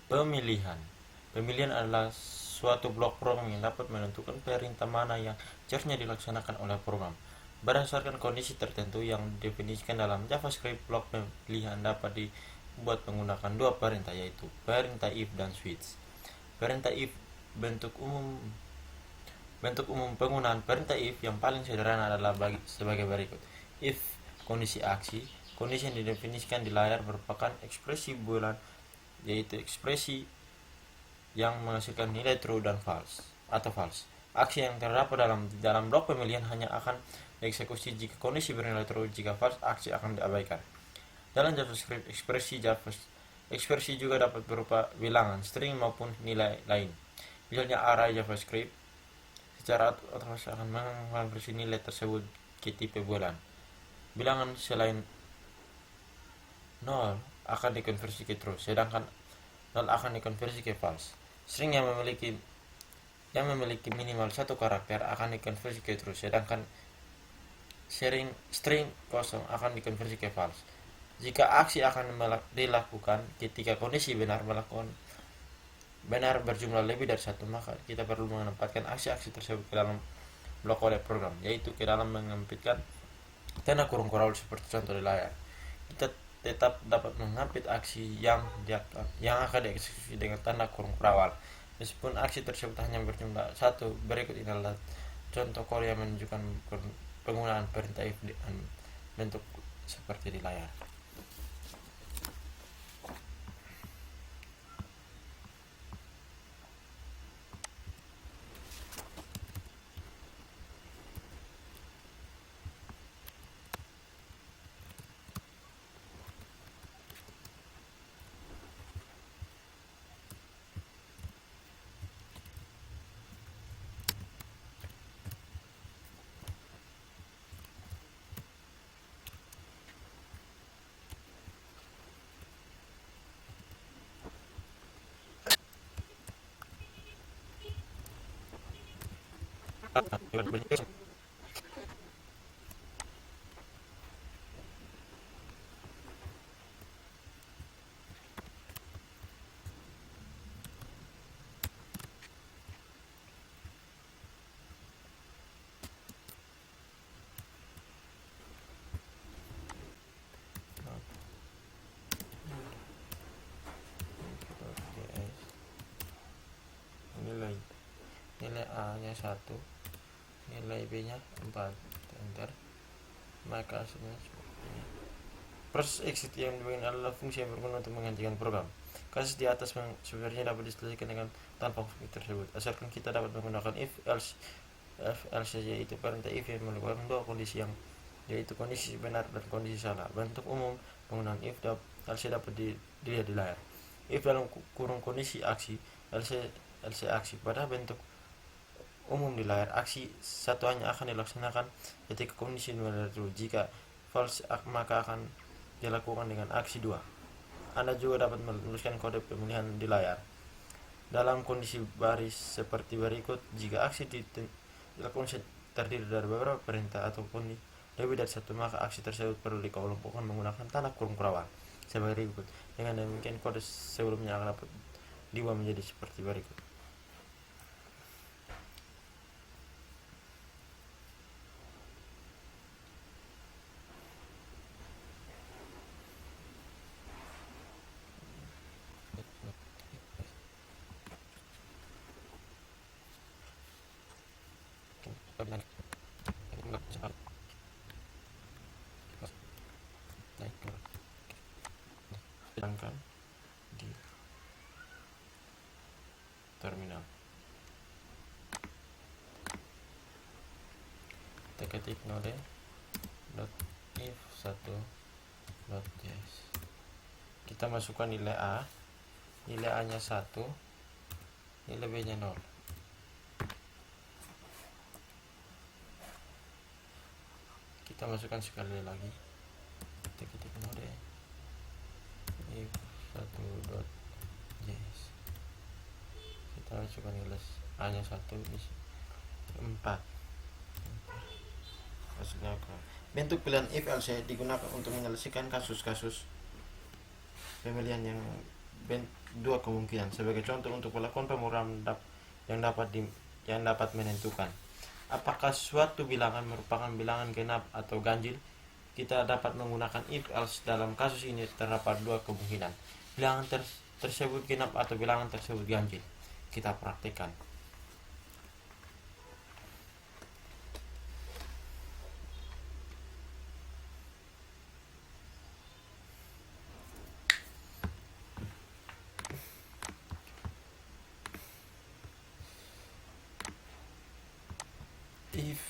Pemilihan. Pemilihan adalah suatu blok program yang dapat menentukan perintah mana yang seharusnya dilaksanakan oleh program. Berdasarkan kondisi tertentu yang didefinisikan dalam JavaScript, blok pemilihan dapat dibuat menggunakan dua perintah, yaitu perintah if dan switch. Perintah if. Bentuk umum penggunaan perintah if yang paling sederhana adalah sebagai berikut. If kondisi aksi. Kondisi yang didefinisikan di layar merupakan ekspresi boolean, yaitu ekspresi yang menghasilkan nilai true dan false atau false. Aksi yang terdapat dalam blok pemilihan hanya akan dieksekusi jika kondisi bernilai true. Jika false, aksi akan diabaikan. Dalam JavaScript, ekspresi juga dapat berupa bilangan, string maupun nilai lain. Misalnya array JavaScript secara otomatis akan mengonversi nilai tersebut ke tipe boolean. Bilangan selain 0 akan dikonversi ke true, sedangkan 0 akan dikonversi ke false. String yang memiliki minimal satu karakter akan dikonversi ke true, sedangkan string kosong akan dikonversi ke false. Jika aksi akan dilakukan ketika kondisi benar berjumlah lebih dari satu, maka kita perlu menempatkan aksi-aksi tersebut ke dalam blok oleh program, yaitu ke dalam menyempitkan tanda kurung kurang seperti contoh di layar. Kita tetap dapat mengampit aksi yang akan dieksekusi dengan tanda kurung kurawal meskipun aksi tersebut hanya berjumlah satu. Berikut ini adalah contoh kode yang menunjukkan penggunaan perintah if dengan bentuk seperti di layar. Nilai A nya 1, nilai B nya 4, enter, maka hasilnya seperti ini. Proses exit yang diberikan adalah fungsi yang berguna untuk menghentikan program. Kasus di atas sebenarnya dapat diselesaikan dengan tanpa fungsi tersebut, asalkan kita dapat menggunakan if else yaitu perintah if yang melakukan dua kondisi, yaitu kondisi benar dan kondisi salah. Bentuk umum penggunaan if else dapat dilihat di layar. If dalam kurung kondisi aksi, else aksi. Pada bentuk umum di layar, aksi satu hanya akan dilaksanakan ketika kondisi benar true. Jika false, maka akan dilakukan dengan aksi 2. Anda juga dapat menuliskan kode pemilihan di layar dalam kondisi baris seperti berikut. Jika aksi dilakukan terdiri dari beberapa perintah ataupun lebih dari satu, maka aksi tersebut perlu dikelompokkan menggunakan tanda kurung kurawal sebagai berikut. Dengan demikian, kode sebelumnya akan dapat diubah menjadi seperti berikut. Sedangkan di terminal kita ketik node if 1.js, kita masukkan nilai A nya 1, nilai B nya 0. Kita masukkan sekali lagi, kita ketik node if 1.js, kita masukkan nilai A nya 1, 4. Bentuk pilihan if else digunakan untuk menyelesaikan kasus-kasus pemilihan yang dua kemungkinan. Sebagai contoh, untuk melakukan pemrograman yang dapat menentukan apakah suatu bilangan merupakan bilangan genap atau ganjil, kita dapat menggunakan if else. Dalam kasus ini terdapat dua kemungkinan, bilangan tersebut genap atau bilangan tersebut ganjil. Kita praktikkan. If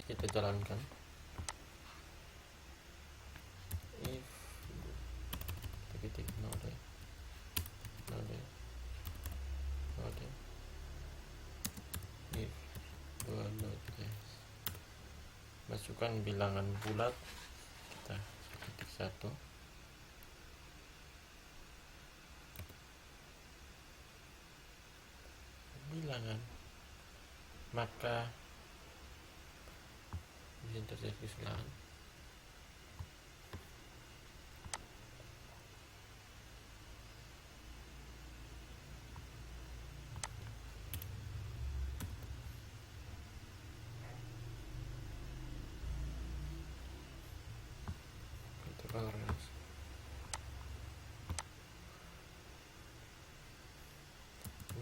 kita jalankan. If titik node if dua node, masukkan bilangan bulat, kita ketik 1, bilangan, maka bisa terjadi kesalahan.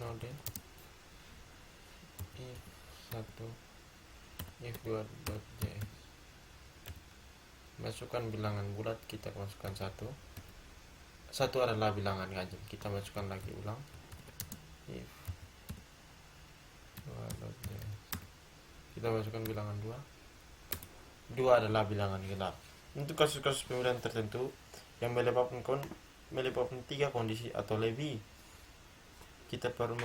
Node if 1 if 2.js, masukkan bilangan bulat, kita masukkan 1 adalah bilangan ganjil, kita masukkan lagi ulang. If 2.js, kita masukkan bilangan 2 adalah bilangan genap. Untuk kasus-kasus pemilihan tertentu yang melibatkan 3 kondisi atau lebih, kita perlu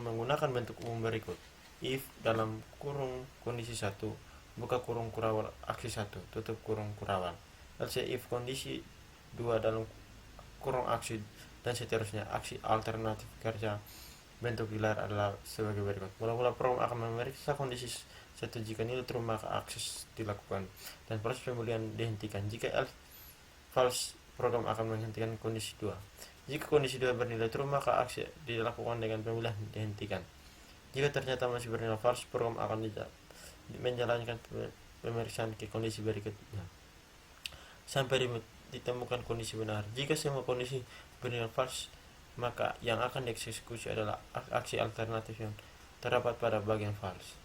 menggunakan bentuk umum berikut. If dalam kurung kondisi 1, buka kurung kurawal aksi 1, tutup kurung kurawal. Else if kondisi 2 dalam kurung aksi, dan seterusnya. Aksi alternatif kerja bentuk di layar adalah sebagai berikut. Mula-mula program akan memeriksa kondisi 1. Jika nilai true, maka akses dilakukan dan proses pemilihan dihentikan. Jika else false, program akan menghentikan kondisi 2. Jika kondisi 2 bernilai true, maka aksi dilakukan dengan pemilihan dihentikan. Jika ternyata masih bernilai false, program akan menjalankan pemeriksaan ke kondisi berikutnya sampai ditemukan kondisi benar. Jika semua kondisi bernilai false, maka yang akan dieksekusi adalah aksi alternatif yang terdapat pada bagian else.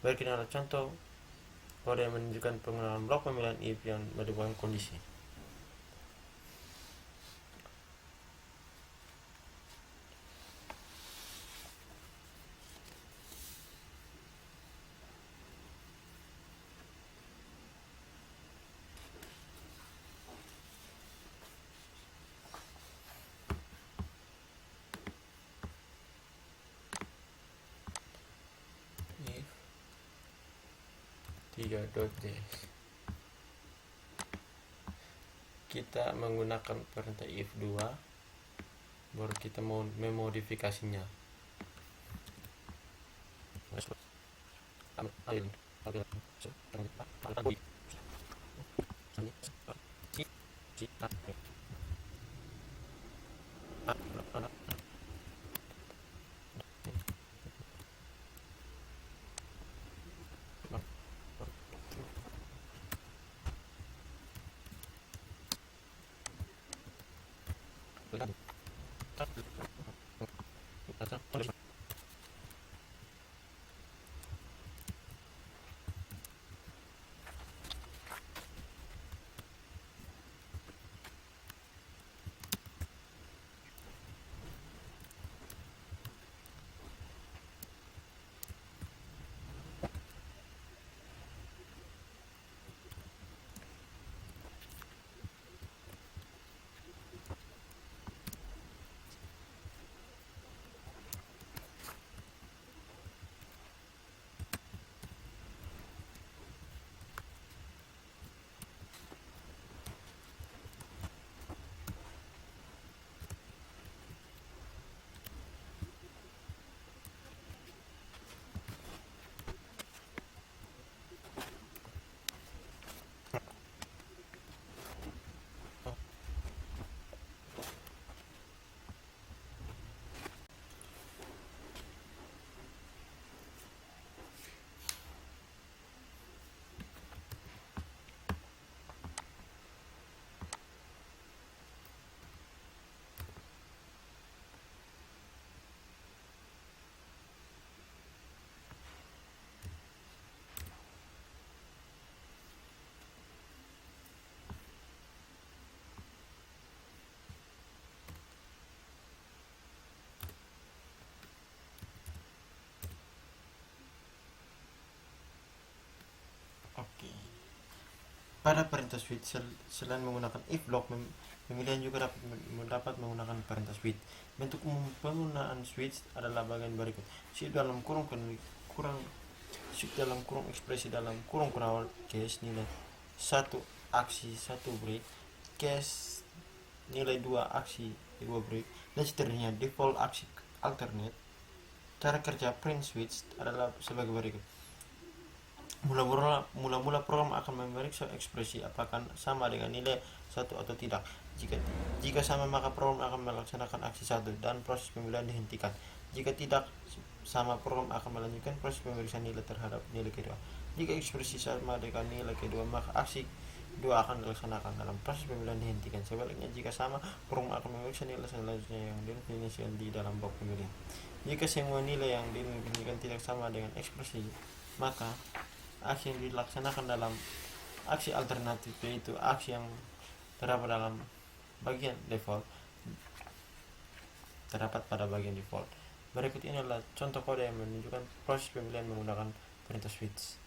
Berikut adalah contoh kode yang menunjukkan penggunaan blok pemilihan if yang melibatkan kondisi. If 3.js, kita menggunakan perintah if 2, baru kita mau memodifikasinya. Pada perintah switch, selain menggunakan if block, pemilihan juga dapat menggunakan perintah switch. Bentuk umum penggunaan switch adalah bagian berikut. Switch dalam kurung ekspresi dalam kurung awal case nilai 1 aksi 1 break, case nilai 2 aksi 2 break, dan seterusnya. Default aksi alternate. Cara kerja print switch adalah sebagai berikut. Mula-mula program akan memeriksa ekspresi apakah sama dengan nilai 1 atau tidak. Jika sama, maka program akan melaksanakan aksi 1 dan proses pemilihan dihentikan. Jika tidak sama, program akan melanjutkan proses pemeriksaan nilai terhadap nilai kedua. Jika ekspresi sama dengan nilai kedua, maka aksi 2 akan dilaksanakan dalam proses pemilihan dihentikan. Sebaliknya, jika sama, program akan memeriksa nilai selanjutnya yang didefinisikan di dalam blok pemilihan. Jika semua nilai yang didefinisikan tidak sama dengan ekspresi, maka aksi yang dilaksanakan dalam aksi alternatif, yaitu aksi yang terdapat dalam bagian default, terdapat pada bagian default. Berikut ini adalah contoh kode yang menunjukkan proses pemilihan menggunakan perintah switch.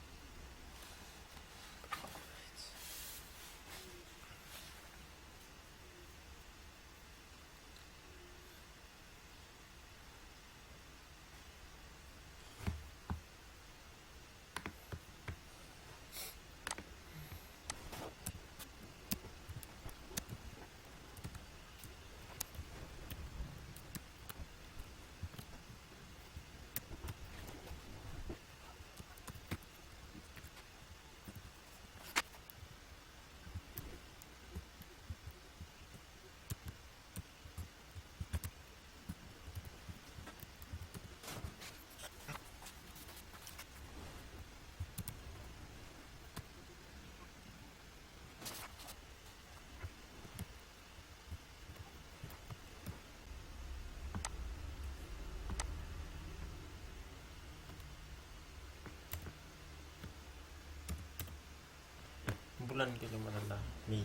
Bulan kelima adalah Mei.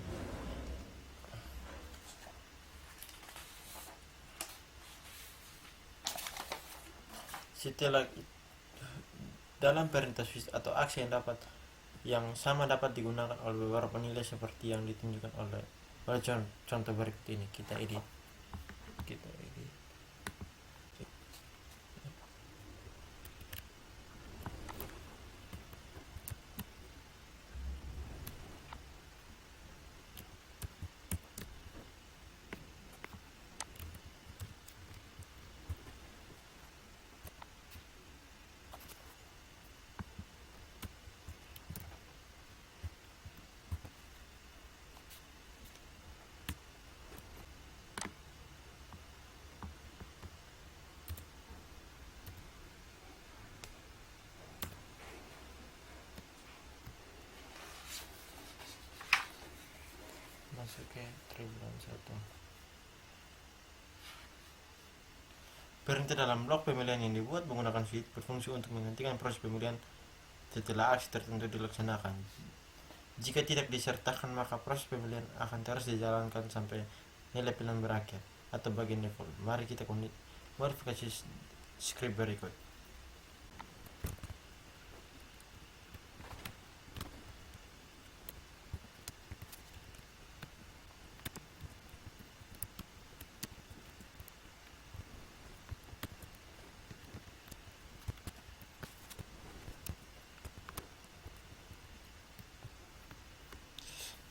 Setelah dalam perintah switch atau aksi yang sama dapat digunakan oleh beberapa nilai seperti yang ditunjukkan oleh contoh berikut ini. Kita edit. Masuk ke tribulan 1. Perintah dalam blok pemilihan yang dibuat menggunakan switch berfungsi untuk menghentikan proses pemilihan setelah aksi tertentu dilaksanakan. Jika tidak disertakan, maka proses pemilihan akan terus dijalankan sampai nilai pilihan berakhir atau bagian default. Mari kita modifikasi script berikut.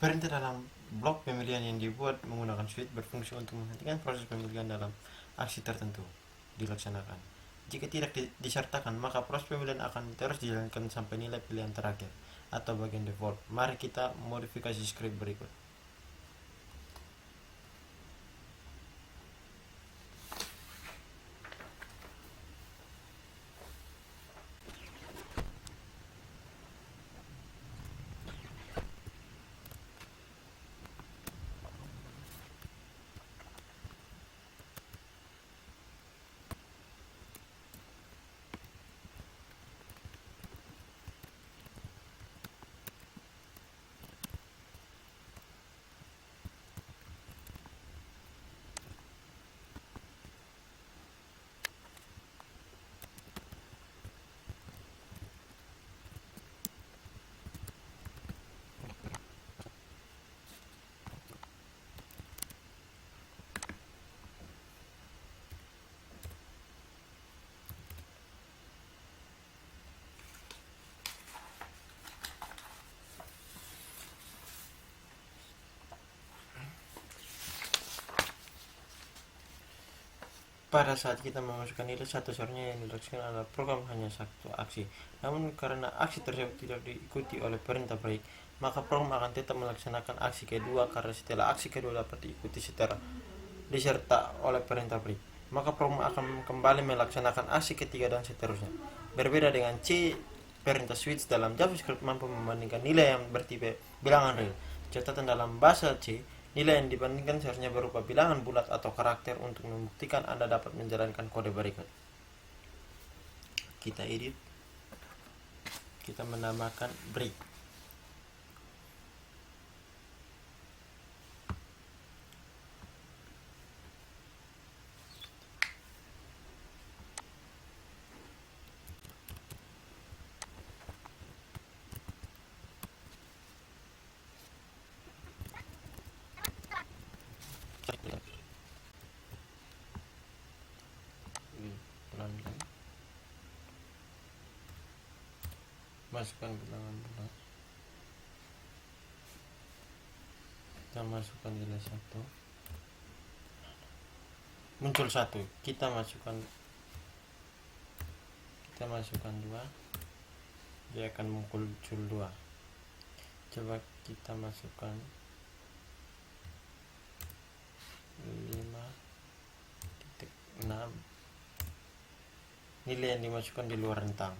Perintah dalam blok pemilihan yang dibuat menggunakan switch berfungsi untuk menghentikan proses pemilihan dalam aksi tertentu dilaksanakan. Jika tidak disertakan, maka proses pemilihan akan terus dijalankan sampai nilai pilihan terakhir atau bagian default. Mari kita modifikasi script berikut. pada saat kita memasukkan nilai satu, seharusnya yang dilakukan adalah program hanya satu aksi. Namun karena aksi tersebut tidak diikuti oleh perintah break, maka program akan tetap melaksanakan aksi kedua, karena setelah aksi kedua dapat diikuti secara diserta oleh perintah break, maka program akan kembali melaksanakan aksi ketiga dan seterusnya. Berbeda dengan C, perintah switch dalam JavaScript mampu membandingkan nilai yang bertipe bilangan real. Catatan dalam bahasa C, nilai yang dibandingkan seharusnya berupa bilangan bulat atau karakter untuk membuktikan Anda dapat menjalankan kode berikut. Kita edit, kita menambahkan break. Pelan-pelan masukkan bilangan bulat, kita masukkan nilai satu, muncul satu, kita masukkan dua, dia akan muncul dua. Coba kita masukkan 5.6, nilai yang dimasukkan di luar rentang.